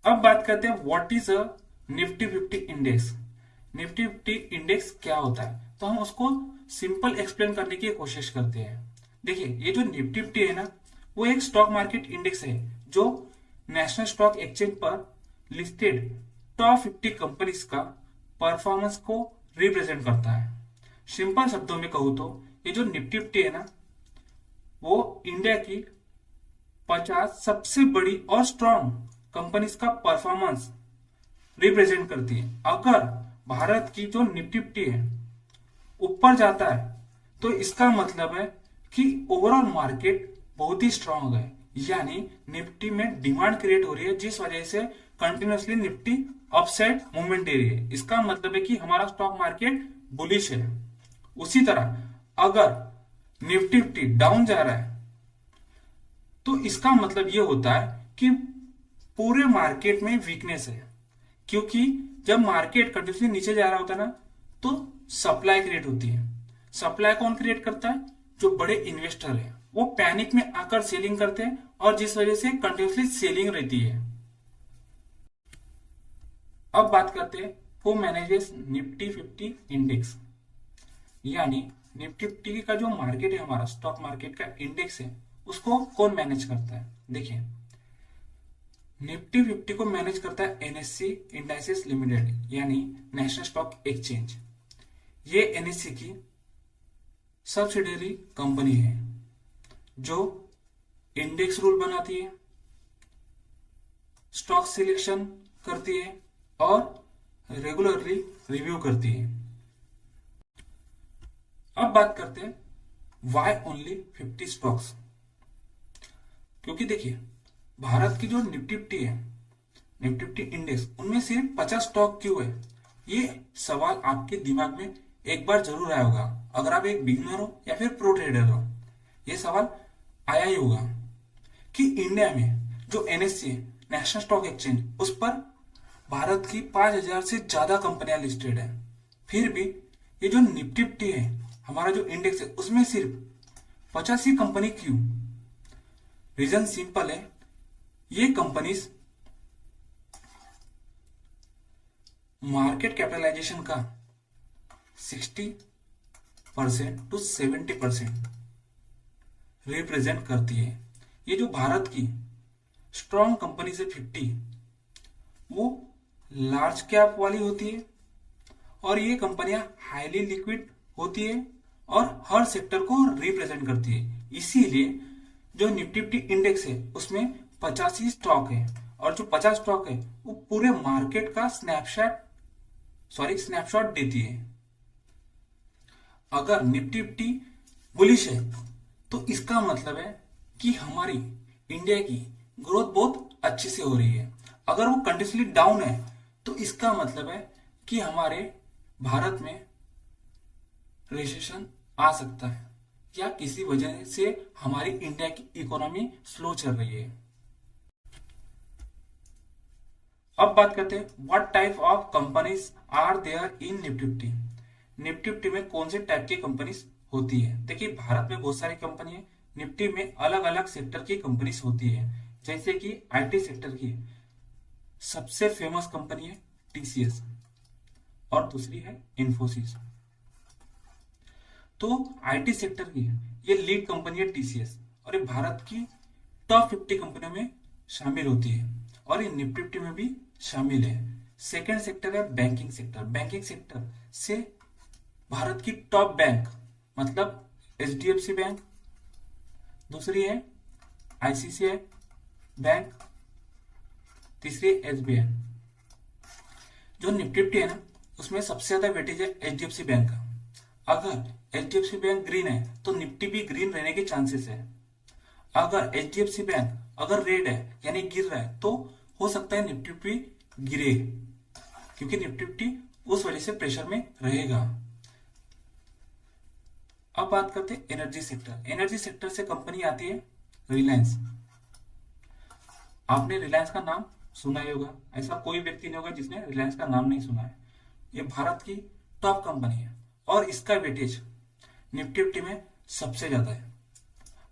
अब बात करते हैं what is a Nifty 50 index. Nifty 50 index क्या होता है, तो हम उसको सिंपल एक्सप्लेन करने की कोशिश करते हैं। देखिए, ये जो निफ्टी 50 है ना, वो एक स्टॉक मार्केट इंडेक्स है जो नेशनल स्टॉक एक्सचेंज पर लिस्टेड टॉप 50 कंपनीज का परफॉर्मेंस को रिप्रेजेंट करता है। सिंपल शब्दों में कहूँ तो ये जो निफ्टी 50 है ना, वो इंडिया की 50 सबसे बड़ी और स्ट्रॉन्ग कंपनीज का परफॉर्मेंस रिप्रेजेंट करती है। अगर भारत की जो निफ्टी 50 है ऊपर जाता है तो इसका मतलब है कि ओवरऑल मार्केट बहुत ही स्ट्रांग है, यानी निफ्टी में डिमांड क्रिएट हो रही है, जिस वजह से कंटिन्यूसली निफ्टी अपसाइड मूवमेंट दे रही है। इसका मतलब है कि हमारा स्टॉक मार्केट बुलिश है। उसी तरह अगर निफ्टी 50 डाउन जा रहा है तो इसका मतलब यह होता है कि पूरे मार्केट में वीकनेस है, क्योंकि जब मार्केट कंटिन्यूसली नीचे जा रहा होता है ना, तो सप्लाई क्रिएट होती है। सप्लाई कौन क्रिएट करता है? जो बड़े इन्वेस्टर है, वो पैनिक में आकर सेलिंग करते हैं और जिस वजह से कंटिन्यूसली सेलिंग रहती है। अब बात करते हैं हु मैनेजेस निफ्टी 50 इंडेक्स, यानी निफ्टी 50 का जो मार्केट है, हमारा स्टॉक मार्केट का इंडेक्स है, उसको कौन मैनेज करता है। देखिए, निफ्टी 50 को मैनेज करता है एनएससी इंडाइसेस लिमिटेड, यानी नेशनल स्टॉक एक्सचेंज। ये एनएससी की सब्सिडियरी कंपनी है जो इंडेक्स रूल बनाती है, स्टॉक सिलेक्शन करती है और रेगुलरली रिव्यू करती है। अब बात करते हैं वाई ओनली 50 स्टॉक्स, क्योंकि देखिए भारत की जो निफ्टी 50 है, निफ्टी 50 इंडेक्स, उनमें सिर्फ 50 स्टॉक क्यों है? ये सवाल आपके दिमाग में एक बार जरूर आया होगा, अगर आप एक बिगिनर हो या फिर प्रो ट्रेडर हो। ये सवाल आया ही होगा कि इंडिया में जो एनएससी है, नेशनल स्टॉक एक्सचेंज, उस पर भारत की 5000 से ज्यादा कंपनियां लिस्टेड है, फिर भी ये जो निफ्टी 50 है, हमारा जो इंडेक्स है, उसमें सिर्फ 50 ही कंपनी क्यों? रीजन सिंपल है, ये कंपनीज मार्केट कैपिटलाइजेशन का 60% टू 70% रिप्रेजेंट करती है। ये जो भारत की स्ट्रॉन्ग कंपनी से 50, वो लार्ज कैप वाली होती है और ये कंपनियां हाईली लिक्विड होती है और हर सेक्टर को रिप्रेजेंट करती है। इसीलिए जो निफ्टी 50 इंडेक्स है, उसमें 50 ही स्टॉक है और जो 50 स्टॉक है वो पूरे मार्केट का स्नैपशॉट देती है। अगर निफ्टी 50 बुलिश है तो इसका मतलब है कि हमारी इंडिया की ग्रोथ बहुत अच्छे से हो रही है। अगर वो कंटिन्यूसली डाउन है तो इसका मतलब है कि हमारे भारत में रिसेशन आ सकता है या किसी वजह से हमारी इंडिया की इकोनॉमी स्लो चल रही है। अब बात करते हैं what type of companies are there in Nifty 50। Nifty 50 में कौन से टाइप की कंपनीज होती है? देखिए, भारत में बहुत सारी कंपनी है, निफ्टी में अलग अलग सेक्टर की कंपनीज होती है। जैसे कि आईटी सेक्टर की सबसे फेमस कंपनी है टीसीएस और दूसरी है इन्फोसिस। तो आईटी सेक्टर की ये लीड कंपनी है टीसीएस और ये भारत की टॉप 50 कंपनियों में शामिल होती है और ये निफ्टी 50 में भी शामिल है। सेकेंड सेक्टर है बैंकिंग सेक्टर। बैंकिंग सेक्टर से भारत की टॉप बैंक मतलब एचडीएफसी बैंक, दूसरी है आईसीआईसीआई बैंक, तीसरी एसबीआई। जो निफ्टी 50 है ना, उसमें सबसे ज्यादा वेटेज है एचडीएफसी बैंक का। अगर एचडीएफसी बैंक ग्रीन है तो निफ्टी भी ग्रीन रहने के चांसेस है। अगर एचडीएफसी बैंक अगर रेड है यानी गिर रहा है तो हो सकता है निफ्टी भी गिरे, क्योंकि निफ्टी 50 उस वजह से प्रेशर में रहेगा। अब बात करते हैं एनर्जी सेक्टर। एनर्जी सेक्टर से कंपनी आती है रिलायंस। आपने रिलायंस का नाम सुना ही होगा, ऐसा कोई व्यक्ति नहीं होगा जिसने रिलायंस का नाम नहीं सुना है। ये भारत की टॉप कंपनी है और इसका वेटेज निफ्टी 50 में सबसे ज्यादा है।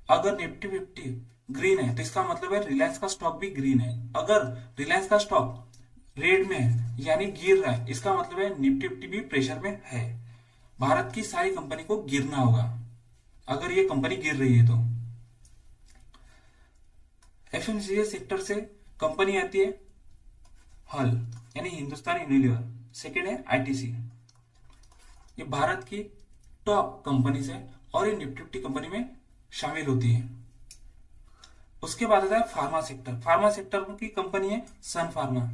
अगर निफ्टी 50 ग्रीन है तो इसका मतलब है रिलायंस का स्टॉक भी ग्रीन है। अगर रिलायंस का स्टॉक रेड में है यानी गिर रहा है, इसका मतलब है निफ्टी फिफ्टी भी प्रेशर में है। भारत की सारी कंपनी को गिरना होगा अगर ये कंपनी गिर रही है तो। एफएमसीजी सेक्टर से कंपनी आती है हल यानी हिंदुस्तान यूनिलीवर, सेकेंड है आईटीसी। ये भारत की टॉप कंपनीज है और ये निफ्टी फिफ्टी कंपनी में शामिल होती है। उसके बाद आता है फार्मा सेक्टर। फार्मा सेक्टर की कंपनी है सन फार्मा,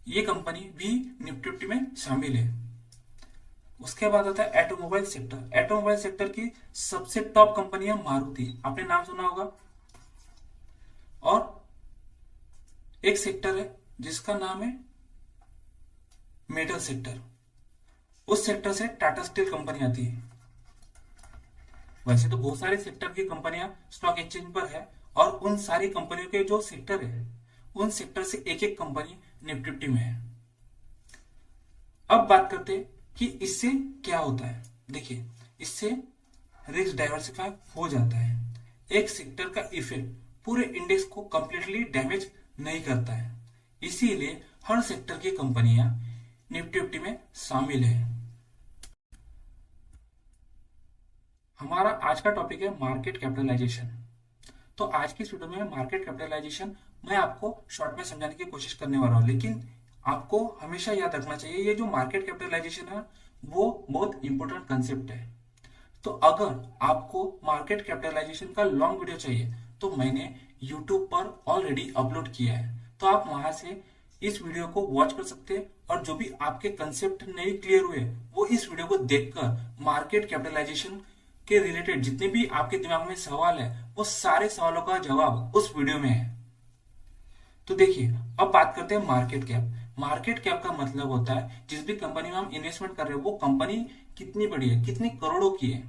ये कंपनी भी निफ्टी फिफ्टी में शामिल है। उसके बाद आता है ऑटोमोबाइल सेक्टर। ऑटोमोबाइल सेक्टर की सबसे टॉप कंपनी है मारुति, आपने नाम सुना होगा। और एक सेक्टर है जिसका नाम है मेटल सेक्टर, उस सेक्टर से टाटा स्टील कंपनी आती है। वैसे तो बहुत सारे सेक्टर की कंपनियां स्टॉक एक्सचेंज पर है और उन सारी कंपनियों के जो सेक्टर है उन सेक्टर से एक एक कंपनी निफ्टी फिफ्टी में है। अब बात करते हैं कि इससे क्या होता है। देखिए, इससे रिस्क डाइवर्सिफाई हो जाता है। एक सेक्टर का इफेक्ट पूरे इंडेक्स को कंप्लीटली डैमेज नहीं करता है, इसीलिए हर सेक्टर की कंपनियां निफ्टी फिफ्टी में शामिल है। हमारा आज का टॉपिक है मार्केट कैपिटलाइजेशन। तो आज की इस वीडियो में मार्केट कैपिटलाइजेशन मैं आपको शॉर्ट में समझाने की कोशिश करने वाला हूं, लेकिन आपको हमेशा याद रखना चाहिए ये जो मार्केट कैपिटलाइजेशन है वो बहुत इंपॉर्टेंट कंसेप्ट है। तो अगर आपको मार्केट कैपिटलाइजेशन का लॉन्ग वीडियो चाहिए तो मैंने यूट्यूब पर ऑलरेडी अपलोड किया है, तो आप वहां से इस वीडियो को वॉच कर सकते हैं और जो भी आपके कंसेप्ट नहीं क्लियर हुए वो इस वीडियो को देखकर मार्केट कैपिटलाइजेशन के रिलेटेड जितने भी आपके दिमाग में सवाल है वो सारे सवालों का जवाब उस वीडियो में है। तो देखिए, अब बात करते हैं मार्केट कैप। मार्केट कैप का मतलब होता है जिस भी कंपनी में हम इन्वेस्टमेंट कर रहे हैं वो कंपनी कितनी बड़ी है, कितनी करोड़ों की है।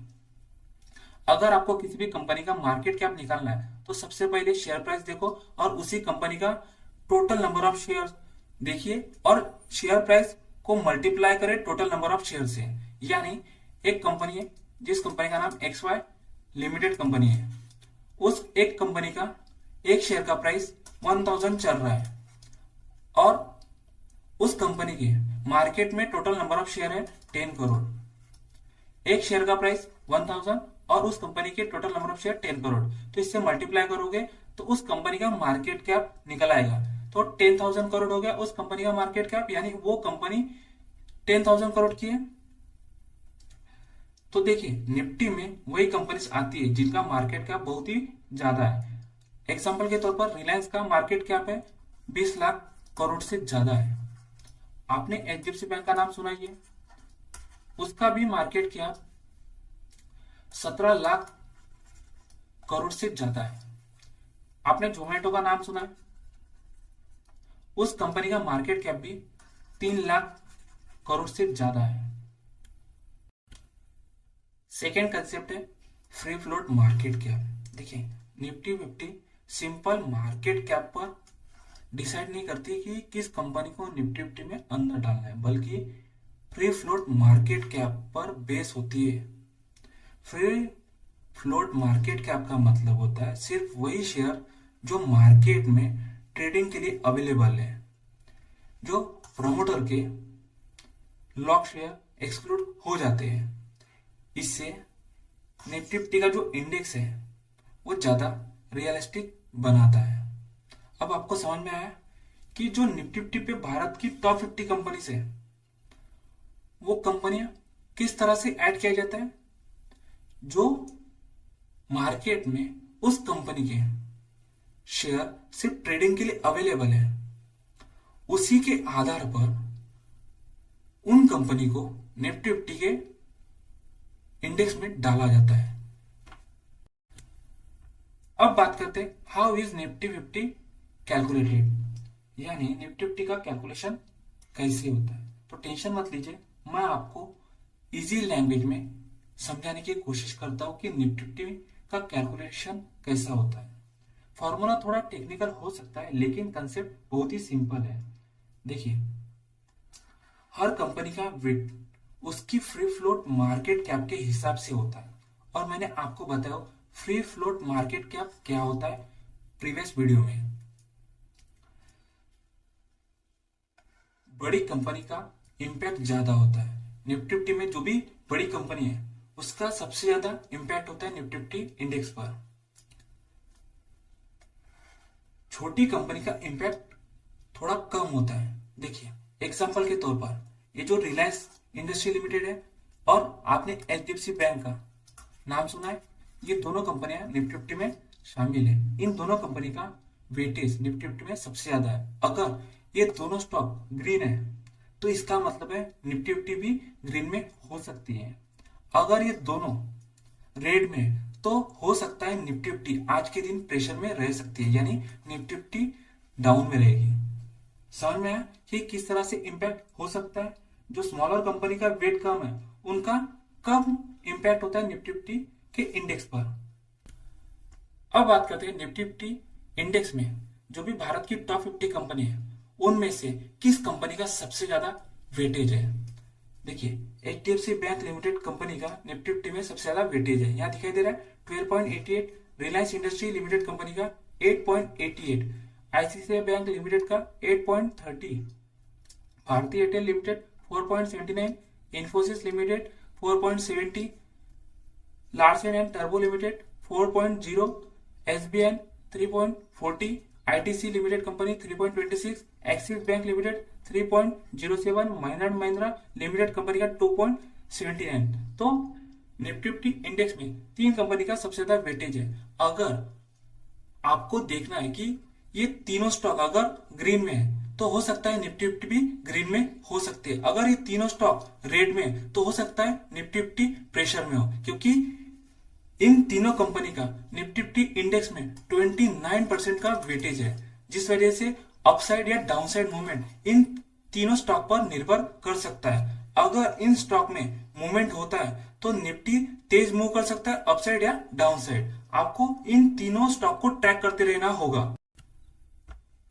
अगर आपको किसी भी कंपनी का मार्केट कैप निकालना है तो सबसे पहले शेयर प्राइस देखो और उसी कंपनी का टोटल नंबर ऑफ शेयर देखिए और शेयर प्राइस को मल्टीप्लाई करें टोटल नंबर ऑफ शेयर से। यानी एक कंपनी है जिस कंपनी का नाम एक्स वाई लिमिटेड कंपनी है, उस एक कंपनी का एक शेयर का प्राइस 1000 चल रहा है और उस कंपनी के मार्केट में टोटल नंबर ऑफ शेयर है 10 करोड़। एक शेयर का प्राइस 1000 और उस कंपनी के total number of share 10 crore, तो इससे मल्टीप्लाई करोगे तो उस कंपनी का मार्केट कैप निकल आएगा। तो 10,000 करोड़ हो गया उस कंपनी का मार्केट कैप, यानी वो कंपनी 10,000 करोड़ की है। तो देखिए, निफ्टी में वही कंपनीज आती है जिनका मार्केट कैप बहुत ही ज्यादा है। एग्जांपल के तौर पर रिलायंस का मार्केट कैप है 20 लाख करोड़ से ज्यादा है। आपने एचडीएफसी बैंक का नाम सुना ही है, उसका भी मार्केट कैप 17 लाख करोड़ से ज्यादा है। आपने जोमेटो का नाम सुना है, उस कंपनी का मार्केट कैप भी 3 लाख करोड़ से ज्यादा है। सेकेंड कंसेप्ट है फ्री फ्लोट मार्केट कैप। देखिए, Nifty fifty simple market cap पर डिसाइड नहीं करती कि किस कंपनी को निफ्टी फिफ्टी में अंदर डालना है, बल्कि फ्री फ्लोट मार्केट कैप पर बेस होती है। फ्री फ्लोट मार्केट कैप का मतलब होता है सिर्फ वही शेयर जो मार्केट में ट्रेडिंग के लिए अवेलेबल है, जो प्रमोटर के लॉक शेयर एक्सक्लूड हो जाते हैं। इससे निफ्टी फिफ्टी का जो इंडेक्स है वो ज्यादा रियलिस्टिक बनाता है। अब आपको समझ में आया कि जो निफ्टी फिफ्टी पे भारत की टॉप 50 कंपनी है वो कंपनियां किस तरह से ऐड किया जाता है। जो मार्केट में उस कंपनी के शेयर सिर्फ ट्रेडिंग के लिए अवेलेबल है, उसी के आधार पर उन कंपनी को निफ्टी फिफ्टी के इंडेक्स में डाला जाता है। अब बात करते हैं how is Nifty fifty calculated, यानी निफ्टी फिफ्टी का कैलकुलेशन कैसे होता है। तो टेंशन मत लीजिए, मैं आपको इजी लैंग्वेज में समझाने की कोशिश करता हूं कि निफ्टी फिफ्टी का कैलकुलेशन कैसा होता है। फॉर्मूला थोड़ा टेक्निकल हो सकता है लेकिन कंसेप्ट बहुत ही सिंपल है। देखिए, हर कंपनी का वेट उसकी फ्री फ्लोट मार्केट कैप के हिसाब से होता है और मैंने आपको बताया फ्री फ्लोट मार्केट कैप क्या होता है प्रीवियस वीडियो में। बड़ी कंपनी का इंपैक्ट ज्यादा होता है। निफ्टी फिफ्टी में जो भी बड़ी कंपनी है उसका सबसे ज्यादा इंपैक्ट होता है निफ्टी फिफ्टी इंडेक्स पर। छोटी कंपनी का इंपैक्ट थोड़ा कम होता है। देखिए एग्जांपल के तौर पर ये जो रिलायंस इंडस्ट्री लिमिटेड है और आपने एचडीएफसी बैंक का नाम सुना है, ये दोनों कंपनियां निफ्टी फिफ्टी में शामिल है। इन दोनों कंपनी का वेटेज निफ्टी फिफ्टी में सबसे ज्यादा है। अगर ये दोनों स्टॉक ग्रीन है तो इसका मतलब है निफ्टी फिफ्टी भी ग्रीन में हो सकती है। अगर ये दोनों रेड में तो हो सकता है निफ्टी फिफ्टी आज के दिन प्रेशर में रह सकती है, यानी निफ्टी फिफ्टी डाउन में रहेगी। समझ में आया कि किस तरह से इंपैक्ट हो सकता है। जो स्मॉलर कंपनी का वेट कम है उनका कम इंपैक्ट होता है निफ्टी फिफ्टी के इंडेक्स पर। अब बात करते हैं निफ्टी फिफ्टी इंडेक्स में जो भी भारत की टॉप 50 कंपनी है उनमें से किस कंपनी का सबसे ज्यादा वेटेज है। देखिए एचडीएफसी बैंक लिमिटेड कंपनी का निफ्टी फिफ्टी में सबसे ज्यादा वेटेज है, यहाँ दिखाई दे रहा है 12.88। रिलायंस इंडस्ट्री लिमिटेड कंपनी का 8.88, आईसीआईसीआई बैंक लिमिटेड का 8.30, भारतीय Airtel limited 4.79, Infosys limited 4.70, Larsen and turbo limited 4.0, SBI 3.40, ITC limited company 3.26, axis bank limited 3.07, Mahindra limited company का 2.79। तो निफ्टी फिफ्टी इंडेक्स में तीन कंपनी का सबसे ज्यादा वेटेज है। अगर आपको देखना है कि ये तीनों स्टॉक अगर ग्रीन में है तो हो सकता है निफ्टी फिफ्टी भी ग्रीन में हो सकती है। अगर ये तीनों स्टॉक रेड में तो हो सकता है निफ्टी फिफ्टी प्रेशर में हो, क्योंकि इन तीनों कंपनी का निफ्टी फिफ्टी इंडेक्स में 29% का वेटेज है, जिस वजह से अपसाइड या डाउनसाइड मूवमेंट इन तीनों स्टॉक पर निर्भर कर सकता है। अगर इन स्टॉक में मूवमेंट होता है तो निफ्टी तेज मूव कर सकता है अपसाइड या डाउनसाइड। आपको इन तीनों स्टॉक को ट्रैक करते रहना होगा।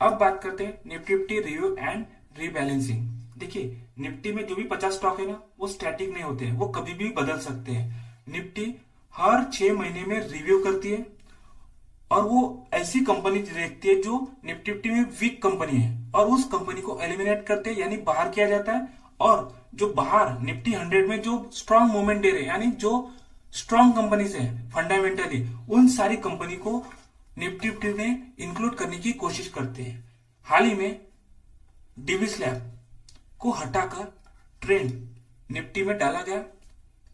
अब बात करते हैं Nifty fifty review and rebalancing. देखिए निफ्टी में जो भी 50 स्टॉक है ना वो स्टैटिक नहीं होते हैं, वो कभी भी बदल सकते हैं। निफ्टी हर 6 महीने में रिव्यू करती है और वो ऐसी कंपनी देखती है जो निफ्टी फिफ्टी में वीक कंपनी है और उस कंपनी को एलिमिनेट करते हैं, यानी बाहर किया जाता है। और जो बाहर निफ्टी 100 में जो स्ट्रॉन्ग मूवमेंट दे रहे हैं, यानी जो स्ट्रॉन्ग कंपनी है फंडामेंटली, उन सारी कंपनी को निफ्टी फिफ्टी में इंक्लूड करने की कोशिश करते हैं। हाल ही में डिविस लैब को हटाकर ट्रेंड निफ्टी में डाला गया।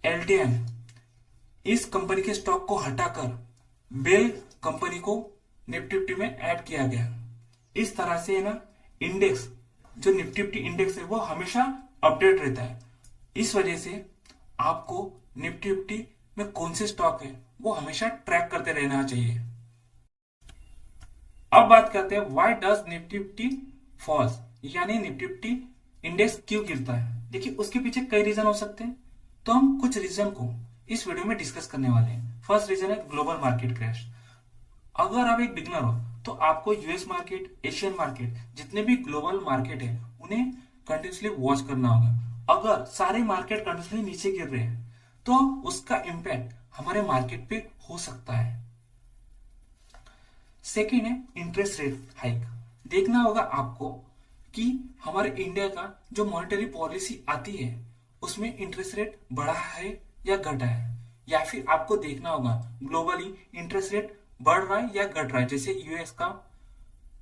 एलटीएन इस कंपनी के स्टॉक को हटाकर बेल कंपनी को निफ्टी फिफ्टी में ऐड किया गया। इस तरह से ना इंडेक्स जो निफ्टी फिफ्टी इंडेक्स है वो हमेशा अपडेट रहता है। इस वजह से आपको निफ्टी फिफ्टी में कौन से स्टॉक है वो हमेशा ट्रैक करते रहना चाहिए। अब बात करते हैं why does Nifty fifty falls, यानी निफ्टी फिफ्टी इंडेक्स क्यों गिरता है। देखिए उसके पीछे कई रीजन हो सकते हैं, तो हम कुछ रीजन को इस वीडियो में डिस्कस करने वाले हैं। फर्स्ट रीजन है ग्लोबल मार्केट क्रैश। अगर आप एक बिगनर हो तो आपको यूएस मार्केट, एशियन मार्केट, जितने भी ग्लोबल मार्केट है उन्हें कंटिन्यूसली वॉच करना होगा। अगर सारे मार्केट कंटिन्यूसली नीचे गिर रहे हैं तो उसका इंपैक्ट हमारे मार्केट पे हो सकता है। सेकेंड है इंटरेस्ट रेट हाइक। देखना होगा आपको कि हमारे इंडिया का जो मॉनेटरी पॉलिसी आती है उसमें इंटरेस्ट रेट बढ़ा है या घटा है, या फिर आपको देखना होगा ग्लोबली इंटरेस्ट रेट बढ़ रहा है या घट रहा है। जैसे यूएस का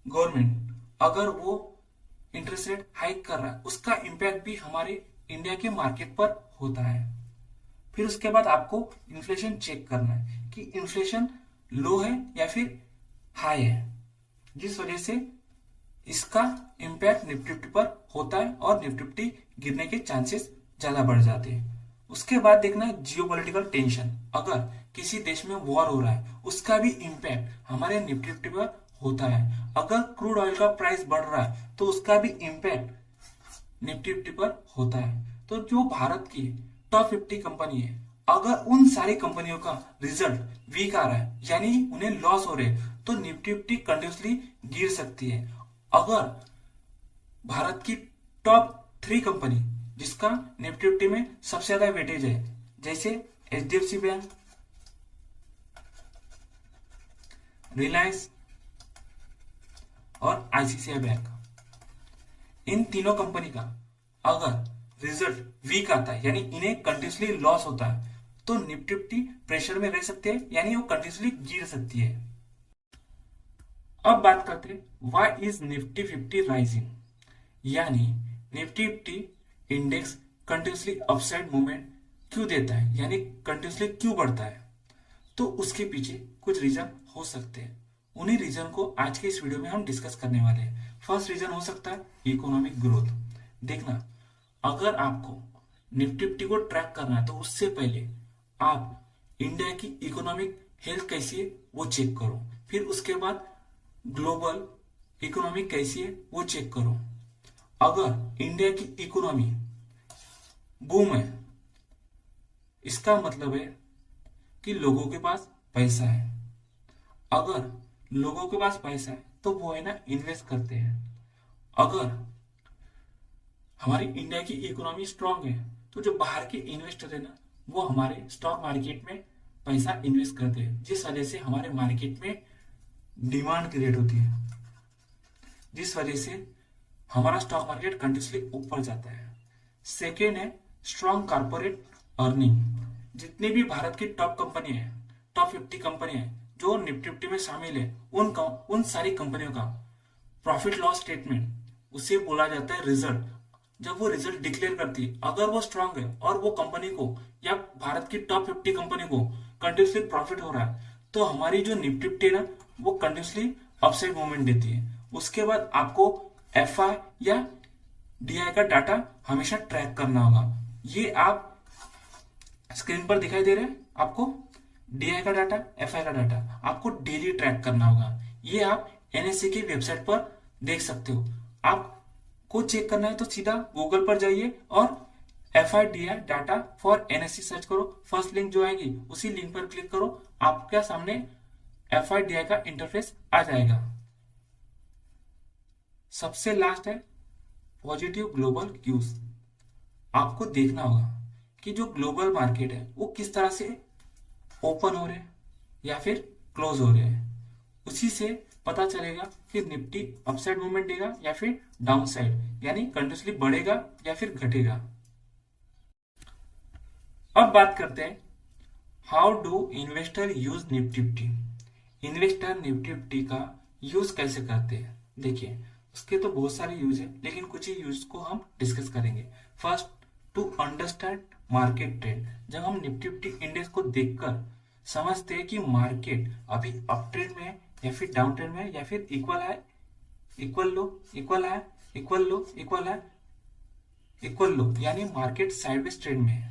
गवर्नमेंट अगर वो इंटरेस्ट रेट हाइक कर रहा है उसका इंपैक्ट भी हमारे इंडिया के मार्केट पर होता है। फिर उसके बाद आपको इन्फ्लेशन चेक करना है कि इन्फ्लेशन लो है या फिर हाई है, जिस वजह से इसका इंपैक्ट निफ्टी फिफ्टी पर होता है और निफ्टी फिफ्टी गिरने के चांसेस ज्यादा बढ़ जाते हैं। उसके बाद देखना है जियोपॉलिटिकल टेंशन। अगर किसी देश में वॉर हो रहा है उसका भी इंपैक्ट हमारे निफ्टी फिफ्टी पर होता है। अगर क्रूड ऑयल का प्राइस बढ़ रहा है तो उसका भी इंपैक्ट निफ्टी फिफ्टी पर होता है। तो जो भारत की टॉप 50 कंपनी है अगर उन सारी कंपनियों का रिजल्ट वीक आ रहा है यानी उन्हें लॉस हो रहे हैं तो निफ्टी फिफ्टी कंटिन्यूसली गिर सकती है। अगर भारत की टॉप 3 कंपनी जिसका निफ्टी फिफ्टी में सबसे ज्यादा वेटेज है जैसे एचडीएफसी बैंक, रिलायंस और आईसीआईसीआई बैंक, इन तीनों कंपनी का अगर रिजल्ट वीक आता है, यानी इन्हें कंटिन्यूसली लॉस होता है, तो निफ्टी फिफ्टी प्रेशर में रह सकते हैं, यानी वो कंटिन्यूसली गिर सकती है। अब बात करते हैं why is Nifty fifty rising, यानी Nifty fifty index continuously upside movement क्यों देता है, यानी कंटिन्यूसली क्यों बढ़ता है। तो उसके पीछे कुछ रीजन हो सकते हैं, उन्हीं रीजन को आज के इस वीडियो में हम डिस्कस करने वाले हैं। फर्स्ट रीजन हो सकता है इकोनॉमिक ग्रोथ। देखना, अगर आपको निफ्टी फिफ्टी को ट्रैक करना है तो उससे पहले आप इंडिया की इकोनॉमिक हेल्थ कैसी है वो चेक करो, फिर उसके बाद ग्लोबल इकोनॉमी कैसी है वो चेक करो। अगर इंडिया की इकोनॉमी बूम है, इसका मतलब है कि लोगों के पास पैसा है। अगर लोगों के पास पैसा है तो वो है ना इन्वेस्ट करते हैं। अगर हमारी इंडिया की इकोनॉमी स्ट्रांग है तो जो बाहर के इन्वेस्टर है ना, वो हमारे स्टॉक मार्केट में पैसा इन्वेस्ट करते हैं, जिस वजह से हमारे मार्केट में डिमांड क्रिएट होती है, जिस वजह से हमारा स्टॉक मार्केट कंटिन्यूसली ऊपर जाता है। सेकेंड है स्ट्रांग कॉर्पोरेट अर्निंग। जितनी भी भारत की टॉप कंपनी है, टॉप 50 कंपनी है जो निफ्टी फिफ्टी में शामिल है, उन सारी कंपनियों का प्रॉफिट लॉस स्टेटमेंट, उसे बोला जाता है रिजल्ट। जब वो रिजल्ट डिक्लेयर करती है, अगर वो स्ट्रांग है और वो कंपनी को या भारत की टॉप 50 कंपनी को कंटिन्यूसली प्रॉफिट हो रहा है, तो हमारी जो निफ्टी फिफ्टी है ना, वो कंटिन्यूसली अपसाइड मूवमेंट देती है। उसके बाद आपको एफआई या डीआई का डाटा हमेशा ट्रैक करना होगा। ये आप स्क्रीन पर दिखाई दे रहे हैं आपको, डीआई का डाटा, एफआई का डाटा आपको डेली ट्रैक करना होगा। ये आप एनएससी की वेबसाइट पर देख सकते हो। आपको चेक करना है तो सीधा गूगल पर जाइए और एफआईडीआई डाटा फॉर एनएससी सर्च करो। फर्स्ट लिंक जो आएगी उसी लिंक पर क्लिक करो, आपके सामने एफआईडीआई का इंटरफेस आ जाएगा। सबसे लास्ट है पॉजिटिव ग्लोबल क्यूज। आपको देखना होगा कि जो ग्लोबल मार्केट है वो किस तरह से ओपन हो रहे हैं या फिर क्लोज हो रहे हैं। उसी से पता चलेगा कि निफ्टी अपसाइड मूवमेंट देगा या फिर डाउन साइड, यानी कंटिन्यूसली बढ़ेगा या फिर घटेगा। अब बात करते हैं how do investor use Nifty fifty. Investor Nifty fifty का यूज कैसे करते हैं, देखिए उसके तो बहुत सारे यूज है, लेकिन कुछ ही यूज को हम डिस्कस करेंगे। First, to understand market trend. जब हम निफ्टी फिफ्टी इंडेक्स को देखकर समझते हैं कि मार्केट अभी अप ट्रेंड में है या फिर डाउन ट्रेंड में है या फिर इक्वल है, इक्वल लो, इक्वल है, इक्वल लो, इक्वल है, इक्वल लो, यानी मार्केट साइडवेज ट्रेंड में है।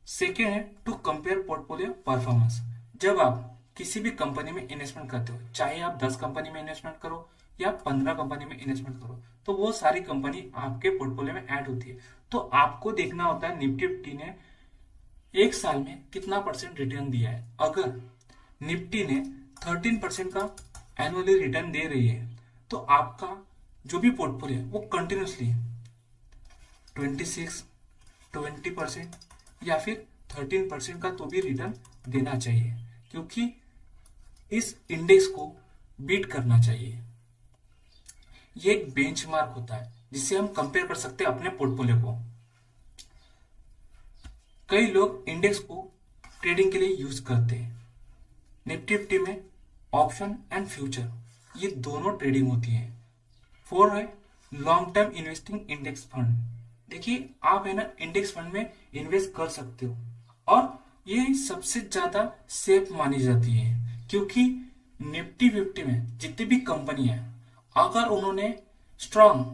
सेकेंड है टू कंपेयर पोर्टफोलियो परफॉर्मेंस। जब आप किसी भी कंपनी में इन्वेस्टमेंट करते हो, चाहे आप 10 कंपनी में इन्वेस्टमेंट करो या 15 कंपनी में इन्वेस्टमेंट करो, तो वो सारी कंपनी आपके पोर्टफोलियो में ऐड होती है। तो आपको देखना होता है निफ्टी फिफ्टी ने एक साल में कितना परसेंट रिटर्न दिया है। अगर निफ्टी ने 13% का एनुअली रिटर्न दे रही है, तो आपका जो भी पोर्टफोलियो है वो कंटिन्यूसली 26, 20% या फिर 13% का तो भी रिटर्न देना चाहिए, क्योंकि इस इंडेक्स को बीट करना चाहिए। ये एक बेंचमार्क होता है जिससे हम कंपेयर कर सकते हैं अपने पोर्टफोलियो को। कई लोग इंडेक्स को ट्रेडिंग के लिए यूज करते हैं। निफ्टी फिफ्टी में ऑप्शन एंड फ्यूचर ये दोनों ट्रेडिंग होती है। फोर है long term investing index fund. देखिए आप है ना इंडेक्स फंड में इन्वेस्ट कर सकते हो और ये सबसे ज्यादा सेफ मानी जाती है, क्योंकि निफ्टी फिफ्टी में जितनी भी कंपनी है, अगर उन्होंने स्ट्रांग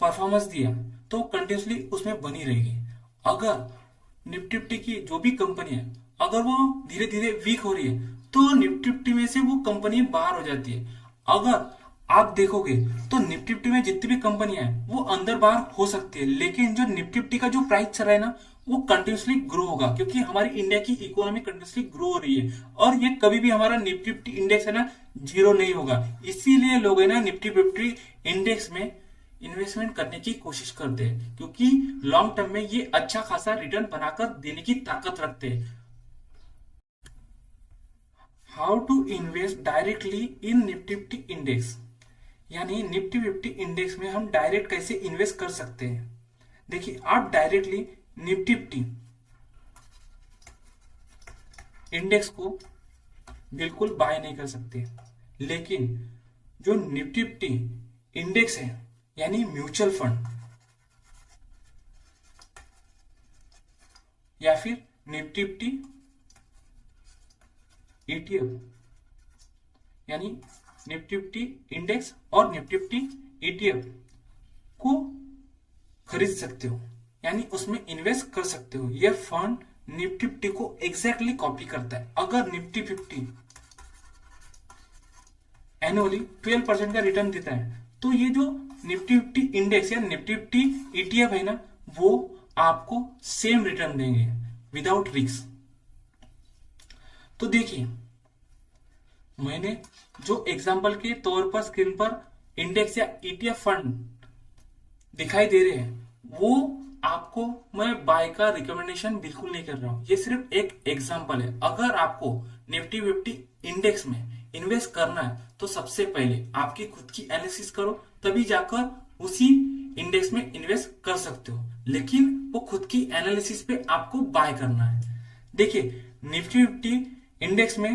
परफॉर्मेंस दिया तो कंटिन्यूसली उसमें बनी रहेगी। अगर निफ्टी फिफ्टी की जो भी कंपनी है, अगर वो धीरे धीरे वीक हो रही है, तो निफ्टी फिफ्टी में से वो कंपनी बाहर हो जाती है। अगर आप देखोगे तो निफ्टी फिफ्टी में जितनी भी कंपनियां हैं वो अंदर बाहर हो सकती है, लेकिन जो निफ्टी फिफ्टी का जो प्राइस चल रहा है ना, वो कंटिन्यूसली ग्रो होगा, क्योंकि हमारी इंडिया की इकोनॉमी कंटिन्यूसली ग्रो हो रही है और ये कभी भी हमारा निफ्टी फिफ्टी इंडेक्स है ना जीरो नहीं होगा। इसीलिए लोग है ना निफ्टी फिफ्टी इंडेक्स में इन्वेस्टमेंट करने की कोशिश करते हैं, क्योंकि लॉन्ग टर्म में ये अच्छा खासा रिटर्न बनाकर देने की ताकत रखते हैं। How to invest directly in Nifty 50 index, यानी निफ्टी 50 इंडेक्स में हम डायरेक्ट कैसे इन्वेस्ट कर सकते हैं। देखिए, आप डायरेक्टली निफ्टी 50 इंडेक्स को बिल्कुल बाय नहीं कर सकते, लेकिन जो निफ्टी 50 इंडेक्स है यानी म्यूचुअल फंड या फिर निफ्टी 50 ETF यानी निफ्टी 50 इंडेक्स और निफ्टी 50 ETF को खरीद सकते हो, यानी उसमें इन्वेस्ट कर सकते हो। यह फंड निफ्टी 50 को एग्जैक्टली कॉपी करता है। अगर निफ्टी 50 एनुअली 12% का रिटर्न देता है, तो ये जो निफ्टी 50 इंडेक्स या निफ्टी 50 ETF है ना, वो आपको सेम रिटर्न देंगे विदाउट रिस्क। तो देखिए, मैंने जो एग्जांपल के तौर पर स्क्रीन पर इंडेक्स या ETF फंड दिखाई दे रहे हैं, वो आपको मैं बाय का रिकमेंडेशन बिल्कुल नहीं कर रहा हूं। ये सिर्फ एक एग्जांपल है। अगर आपको निफ्टी 50 इंडेक्स में इन्वेस्ट करना है तो सबसे पहले आपकी खुद की एनालिसिस करो, तभी जाकर उसी इंडेक्स में इन्वेस्ट कर सकते हो। लेकिन वो खुद की एनालिसिस पे आपको बाय करना है। देखिए, निफ्टी 50 इंडेक्स में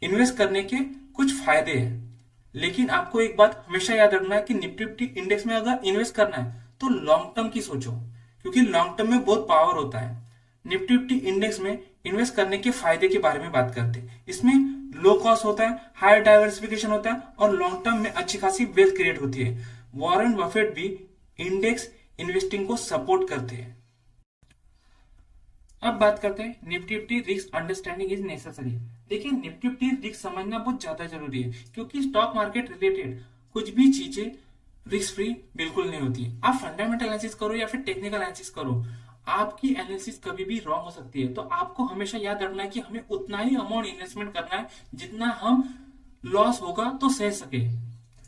इन्वेस्ट करने के कुछ फायदे हैं, लेकिन आपको एक बात हमेशा याद रखना है कि निफ्टी 50 इंडेक्स में अगर इन्वेस्ट करना है तो लॉन्ग टर्म की सोचो, क्योंकि लॉन्ग टर्म में बहुत पावर होता है। निफ्टी 50 इंडेक्स में इन्वेस्ट करने के फायदे के बारे में बात करते हैं। इसमें लो कॉस्ट होता है, हाई डाइवर्सिफिकेशन होता है और लॉन्ग टर्म में अच्छी खासी वेल्थ क्रिएट होती है। वॉरेन बफेट भी इंडेक्स इन्वेस्टिंग को सपोर्ट करते हैं। अब बात करते हैं Nifty 50 risk understanding is necessary. देखिए, निफ्टी 50 रिस्क समझना बहुत ज्यादा जरूरी है, क्योंकि स्टॉक मार्केट रिलेटेड कुछ भी चीजें रिस्क फ्री बिल्कुल नहीं होती। आप फंडामेंटल एनालिसिस करो या फिर टेक्निकल एनालिसिस करो, आपकी एनालिसिस कभी भी रॉन्ग हो सकती है। तो आपको हमेशा याद रखना है कि हमें उतना ही अमाउंट इन्वेस्टमेंट करना है जितना हम लॉस होगा तो सह सके।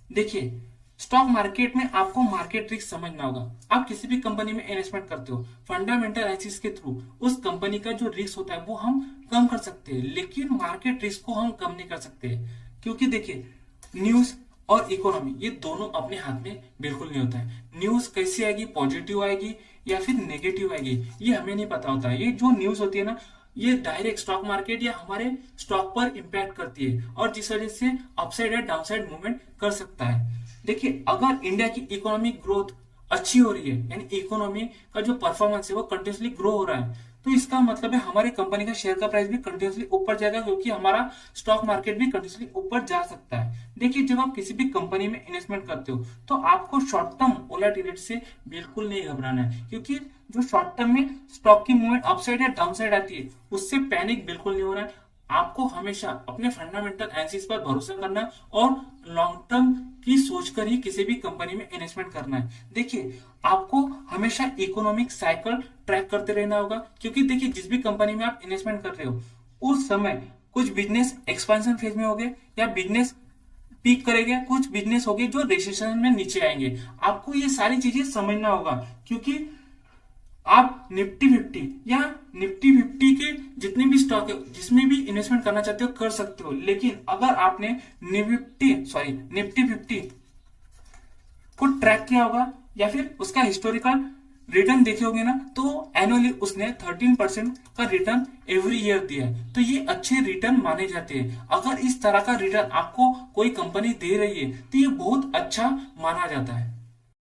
देखिए, स्टॉक मार्केट में आपको मार्केट रिस्क समझना होगा। आप किसी भी कंपनी में इन्वेस्टमेंट करते हो, फंडामेंटल एनालिसिस के थ्रू उस कंपनी का जो रिस्क होता है वो हम कम कर सकते हैं, लेकिन मार्केट रिस्क को हम कम नहीं कर सकते। क्योंकि देखिए, न्यूज और इकोनॉमी ये दोनों अपने हाथ में बिल्कुल नहीं होता है। न्यूज कैसी आएगी, पॉजिटिव आएगी या फिर नेगेटिव आएगी, ये हमें नहीं पता होता है। ये जो न्यूज होती है ना, ये डायरेक्ट स्टॉक मार्केट या हमारे स्टॉक पर इंपैक्ट करती है और जिस वजह से अपसाइड या डाउनसाइड मूवमेंट कर सकता है। देखिए, अगर इंडिया की इकोनॉमिक ग्रोथ अच्छी हो रही है, यानी इकोनॉमी का जो परफॉर्मेंस है वो कंटिन्यूसली ग्रो हो रहा है, तो इसका मतलब है हमारी कंपनी का शेयर का प्राइस भी कंटिन्यूसली ऊपर जाएगा, क्योंकि हमारा स्टॉक मार्केट भी कंटिन्यूसली ऊपर जा सकता है। देखिए, जब आप किसी भी कंपनी में इन्वेस्टमेंट करते हो तो आपको शॉर्ट टर्म वोलेटिलिटी से बिल्कुल नहीं घबराना है, क्योंकि जो शॉर्ट टर्म में स्टॉक की मूवमेंट अपसाइड या डाउनसाइड आती है उससे पैनिक बिल्कुल नहीं होना है। आपको हमेशा अपने फंडामेंटल एनालिसिस पर भरोसा करना है और लॉन्ग टर्म की सोचकर ही किसी भी कंपनी में इन्वेस्टमेंट करना है। देखिए, आपको हमेशा इकोनॉमिक साइकिल ट्रैक करते रहना होगा, क्योंकि देखिए, जिस भी कंपनी में आप इन्वेस्टमेंट कर रहे हो उस समय कुछ बिजनेस एक्सपेंशन फेज में होंगे या बिजनेस पीक करेंगे, कुछ बिजनेस होंगे जो रिसेशन में नीचे आएंगे। आपको ये सारी चीजें समझना होगा, क्योंकि आप निफ्टी 50 या निफ्टी 50 के जितने भी स्टॉक है जिसमें भी इन्वेस्टमेंट करना चाहते हो कर सकते हो, लेकिन अगर आपने निफ्टी 50 को ट्रैक किया होगा या फिर उसका हिस्टोरिकल रिटर्न देखे होंगे ना, तो एनुअली उसने 13% का रिटर्न एवरी ईयर दिया है, तो ये अच्छे रिटर्न माने जाते हैं। अगर इस तरह का रिटर्न आपको कोई कंपनी दे रही है तो ये बहुत अच्छा माना जाता है।